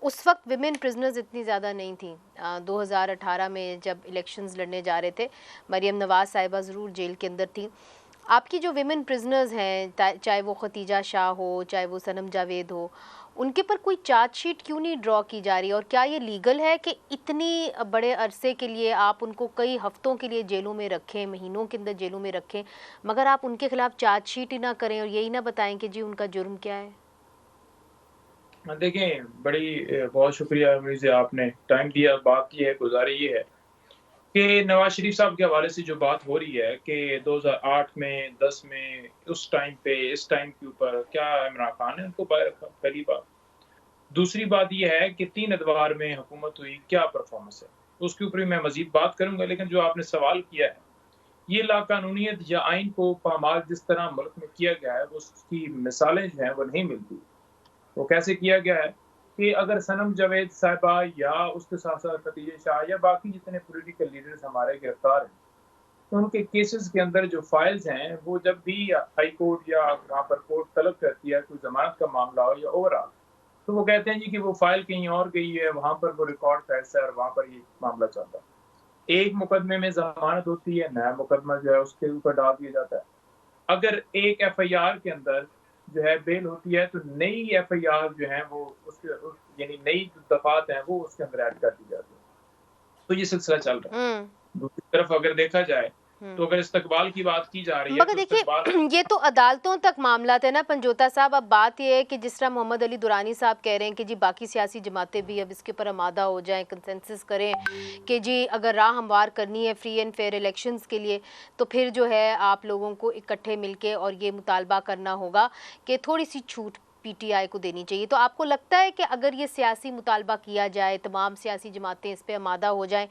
उस वक्त women prisoners इतनी ज़्यादा नहीं थी। 2018 में जब इलेक्शंस लड़ने जा रहे थे, मरियम नवाज साहिबा ज़रूर जेल के अंदर थी। आपकी जो विमेन प्रिजनर्स हैं, चाहे वो खतीजा शाह हो, चाहे वो सनम जावेद हो, उनके पर कोई चार्जशीट क्यों नहीं ड्रॉ की जा रही? और क्या ये लीगल है कि इतनी बड़े अरसे के लिए आप उनको कई हफ्तों के लिए जेलों में रखें, महीनों के अंदर जेलों में रखें, मगर आप उनके खिलाफ चार्जशीट ही ना करें और यही ना बताएं कि जी उनका जुर्म क्या है? देखें, बहुत शुक्रिया मुझे आपने टाइम दिया। बात ये है, गुज़ारिश ये है कि नवाज़ शरीफ साहब के हवाले से जो बात हो रही है कि 2008 में, 10 में, उस टाइम पे, इस टाइम के ऊपर क्या इमरान खान ने उनको बाहर रखा? पहली बात। दूसरी बात ये है कि 3 अदवार में हुकूमत हुई, क्या परफ़ॉर्मेंस है? उसके ऊपर भी मैं मज़ीद बात करूँगा, लेकिन जो आपने सवाल किया है, ये लाक़ानूनियत या आइन को पामाल जिस तरह मुल्क में किया गया है, उसकी मिसालें जो हैं, वो नहीं मिलती। वो कैसे किया गया है कि अगर सनम जावेद साहिबा या उसके साथ-साथ खतीजा शाह या बाकी जितने पॉलिटिकल लीडर्स हमारे गिरफ्तार हैं, तो उनके केसेस के अंदर जो फाइल्स हैं, वो जब भी हाई कोर्ट या वहाँ पर कोर्ट तलब करती है, कोई ज़मानत का मामला हो या ओवरऑल, तो वो कहते हैं जी कि वो फाइल कहीं और गई है, वहाँ पर वो रिकॉर्ड फैक्स है और वहाँ पर ये मामला चल रहा है। एक मुकदमे में ज़मानत होती है, नया मुकदमा जो है उसके ऊपर डाल दिया जाता है। अगर एक एफआईआर के अंदर जो है बेल होती है, तो नई एफआईआर जो है वो यानी नई जो दफ़ात हैं वो उसके अंदर ऐड कर दी जाती है। तो ये सिलसिला चल रहा हुँ, है। दूसरी तरफ अगर देखा जाए, हुँ। तो अगर इस्तकबाल की बात की जा रही है, मगर तो देखिए इस्तकबाल ये तो अदालतों तक मामला थे ना पंजोता साहब। अब बात ये है कि जिस तरह मोहम्मद अली दुरानी साहब कह रहे हैं कि जी बाकी सियासी जमातें भी अब इसके ऊपर आमादा हो जाएं, कंसेंसस करें कि जी अगर राह हमवार करनी है फ्री एंड फेयर इलेक्शंस के लिए, तो फिर जो है आप लोगों को इकट्ठे मिलके और ये मुतालबा करना होगा कि थोड़ी सी छूट पीटीआई को देनी चाहिए। तो आपको लगता है कि अगर ये सियासी मुतालबा किया जाए, तमाम सियासी जमातें इस पर आमादा हो जाएं,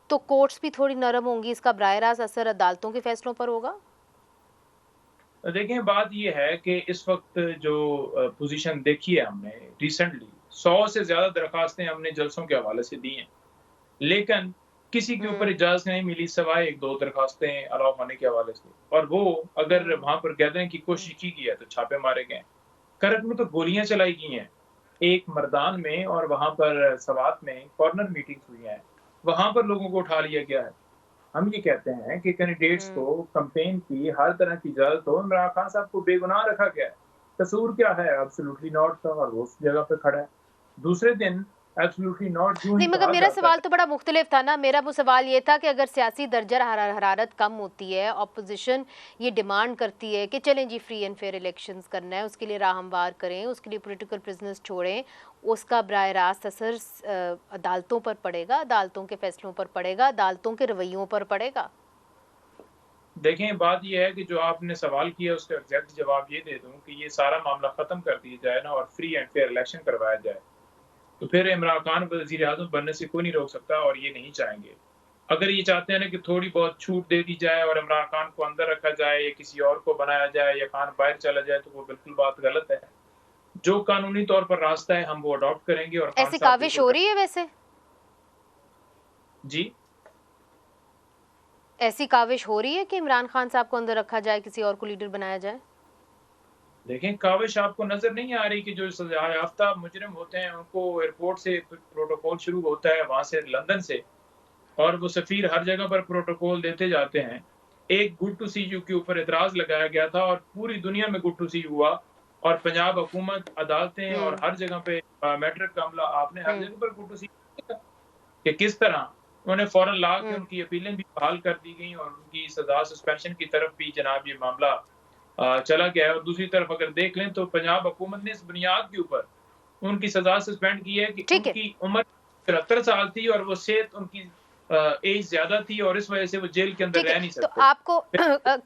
तो कोर्ट्स भी थोड़ी नरम होंगी, इसका बराह रास्त असर अदालतों के फैसलों पर होगा? देखें, बात ये है कि इस वक़्त जो पोज़ीशन देखी है हमने रिसेंटली, 100 से ज़्यादा दरख़्वास्तें हमने जल्सों के हवाले से दी हैं। लेकिन किसी के ऊपर हुँ, इजाज़त नहीं मिली सिवाय 1-2 दरख़्वास्तें अलाउ होने के हवाले से, और वो अगर हुँ, वहाँ पर गैदरिंग की हुँ। कोशिश की गई है, तो छापे मारे गए हैं। करक में तो गोलियाँ चलाई गई हैं। एक मर्दान में और वहाँ पर सवात में कॉर्नर मीटिंग्स हुई हैं। वहाँ पर लोगों को उठा लिया गया है। हम ये कहते हैं कि कैंडिडेट्स हुँ। को कैंपेन की हर तरह की इजाज़त हो। इमरान खान साहब को बेगुनाह रखा गया है। कसूर क्या है? एब्सोल्यूटली नॉट का, और वो उस जगह पे खड़ा है। दूसरे दिन एब्सोल्यूटली नॉट यूँ ही नहीं, मगर कहा मेरा जाता सवाल है। तो बड़ा मुख्तलिफ था ना। मेरा वो सवाल ये था कि अगर सियासी दर्जा हरारत कम होती है, ऑपोजिशन ये डिमांड करती है कि चलें जी फ्री एंड फेयर इलेक्शंस करना है, उसके लिए राह हमवार करें, उसके लिए पॉलिटिकल प्रिजनर्स छोड़ें, उसका बराह रास्त असर अदालतों पर पड़ेगा, अदालतों के फैसलों पर पड़ेगा, अदालतों के रवैयों पर पड़ेगा। देखें, बात ये है कि जो आपने सवाल किया उसका एग्ज़ैक्ट जवाब ये दे दूँ कि ये सारा मामला ख़त्म कर दिया जाए ना, और फ्री एंड फेयर इलेक्शन करवाया जाए, तो फिर इमरान खान वज़ीर-ए-आज़म बनने से कोई नहीं रोक सकता, और ये नहीं चाहेंगे। अगर ये चाहते हैं ना कि थोड़ी बहुत छूट दे दी जाए और इमरान खान को अंदर रखा जाए या किसी और को बनाया जाए या खान बाहर चला जाए, तो वो बिल्कुल बात गलत है। जो कानूनी तौर पर रास्ता है, हम वो अडॉप्ट करेंगे, और खान ऐसी साहब काविश बिल्कुल हो कर। रही है वैसे? जी। ऐसी काविश हो रही है कि इमरान खान साहब को अंदर रखा जाए, किसी और को लीडर बनाया जाए? देखें, काविश आपको नज़र नहीं आ रही कि जो सज़ा याफ्ता मुजरिम होते हैं, उनको एयरपोर्ट से प्रोटोकॉल शुरू होता है, वहाँ से लंदन से, और वो सफ़ीर हर जगह पर प्रोटोकॉल देते जाते हैं। एक गुड टू सी यू के ऊपर एतराज़ लगाया गया था और पूरी दुनिया में गुड टू सी यू हुआ, और पंजाब हुकूमत, अदालतें और हुँ, हर जगह पे मैट्रिक का मामला आपने हर हुँ। जगह पर गुड टू सी देखा कि किस तरह उन्होंने फ़ौरन ला के हुँ। उनकी अपीलें भी बहाल कर दी गई और उनकी सज़ा सस्पेंशन की तरफ भी जनाब ये मामला चला गया है। और दूसरी तरफ अगर देख लें, तो पंजाब हुकूमत ने इस बुनियाद के ऊपर उनकी सज़ा सस्पेंड की है कि ठीक है। उनकी उम्र 73 साल थी और वो सेहत उनकी एज ज़्यादा थी, और इस वजह से वो जेल के अंदर ठीक है, रह नहीं तो सकते। आपको